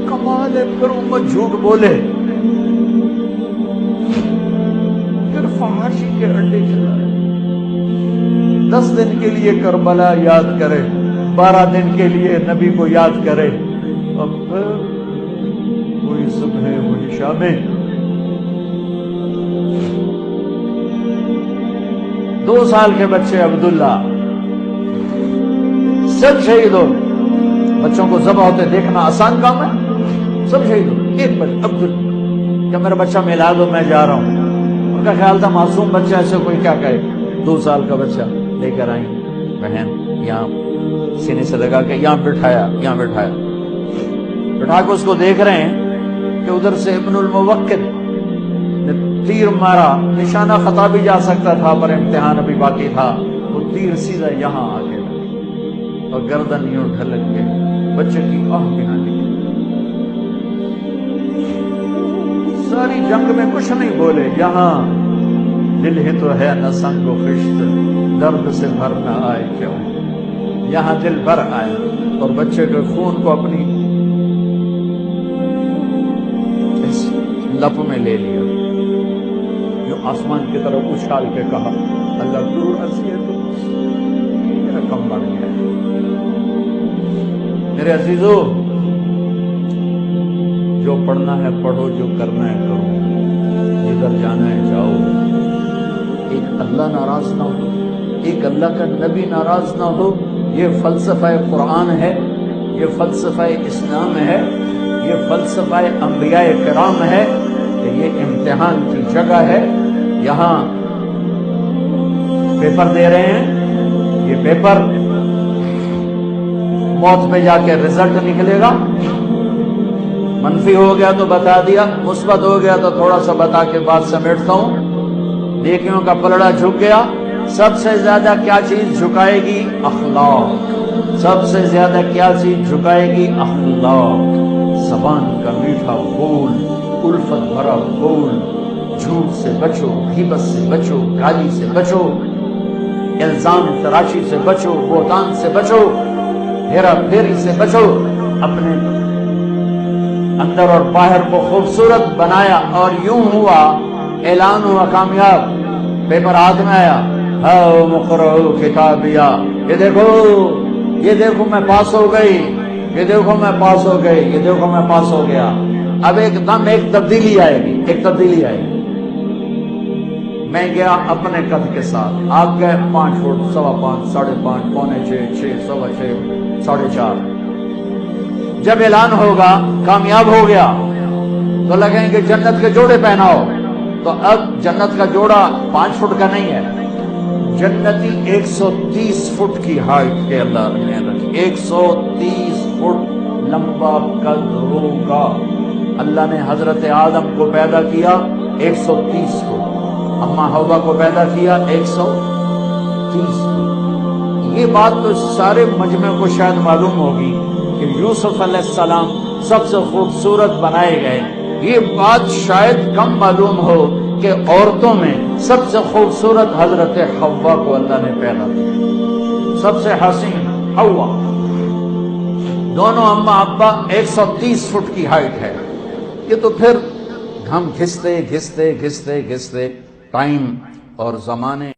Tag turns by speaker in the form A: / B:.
A: کمال ہے، پھر امت جھوٹ بولے، پھر فحاشی کے اڈے چلائے، 10 دن کے لیے کربلا یاد کرے، 12 دن کے لیے نبی کو یاد کرے، اب پھر وہی صبح وہی شامیں۔ 2 سال کے بچے عبداللہ سب شہید ہو، بچوں کو ذبح ہوتے دیکھنا آسان کام ہے، سب شہید ہو، ایک بچہ عبداللہ کہ میرا بچہ ملا دو میں جا رہا ہوں۔ ان کا خیال تھا معصوم بچہ ایسے کوئی کیا کہے، 2 سال کا بچہ لے کر آئیں، بہن یہاں سینے سے لگا کے یہاں بٹھایا بٹھا کے اس کو دیکھ رہے ہیں کہ ادھر سے ابن الموقد نے تیر مارا، نشانہ خطا بھی جا سکتا تھا پر امتحان ابھی باقی تھا، وہ تیر سیدھا یہاں آ کے اور گردن یوں ڈھلک کے بچے کی آہ بھی نہ نکلی۔ ساری جنگ میں کچھ نہیں بولے، یہاں دل ہی تو ہے نہ سنگ و خشت، درد سے بھر نہ آئے کیوں، یہاں دل بھر آئے اور بچے کے خون کو اپنی اس لپ میں لے لیا، جو آسمان کی طرف اچھال کے کہا اللہ دور ہنسی تو میرا کم بڑھ گیا۔ میرے عزیزو، جو پڑھنا ہے پڑھو، جو کرنا ہے کرو، جدھر جانا ہے جاؤ، ایک اللہ ناراض نہ ہو، ایک اللہ کا نبی ناراض نہ ہو، یہ فلسفہ قرآن ہے، یہ فلسفہ اسلام ہے، یہ فلسفہ انبیاء کرام ہے کہ یہ امتحان کی جگہ ہے۔ یہاں پیپر دے رہے ہیں، یہ پیپر موت پہ جا کے رزلٹ نکلے گا، منفی ہو گیا تو بتا دیا، مثبت ہو گیا تو تھوڑا سا بتا کے بات سمیٹتا ہوں۔ نیکیوں کا پلڑا جھک گیا، سب سے زیادہ کیا چیز جھکائے گی؟ اخلاق۔ سب سے زیادہ کیا چیز جھکائے گی؟ اخلاق۔ زبان کا میٹھا بول، الفت بھرا بول، جھوٹ سے بچو، غیبت سے بچو، گالی سے بچو، الزام تراشی سے بچو، بہتان سے بچو، ہیرا پھیری سے بچو۔ اپنے اندر اور باہر کو خوبصورت بنایا اور یوں ہوا، اعلان ہوا کامیاب، پیپر ہاتھ میں آیا، ہاؤ مقرؤ کتابیہ، یہ دیکھو میں پاس ہو گئی، یہ دیکھو میں پاس ہو گئی، یہ دیکھو میں پاس ہو گیا۔ اب ایک دم ایک تبدیلی آئے گی، ایک تبدیلی آئے گی۔ میں گیا اپنے قد کے ساتھ، آپ گئے 5 فٹ، 5.25، 5.5، 6.5، 6، 6.25، 4.5۔ جب اعلان ہوگا کامیاب ہو گیا تو لگیں گے جنت کے جوڑے پہناؤ، تو اب جنت کا جوڑا 5 فٹ کا نہیں ہے، جنتی 130 فٹ کی ہائٹ کے اللہ نے رکھی، 130 فٹ لمبا قد ہوگا۔ اللہ نے حضرت آدم کو پیدا کیا 130 فٹ، اماں حوا کو پیدا کیا 130 فٹ۔ یہ بات تو سارے مجمع کو شاید معلوم ہوگی کہ یوسف علیہ السلام سب سے خوبصورت بنائے گئے، یہ بات شاید کم معلوم ہو کہ عورتوں میں سب سے خوبصورت حضرت حوا کو اللہ نے پیدا کیا، سب سے حسین حوا۔ دونوں اماں ابا 130 فٹ کی ہائٹ ہے۔ یہ تو پھر ہم گھستے ٹائم اور زمانے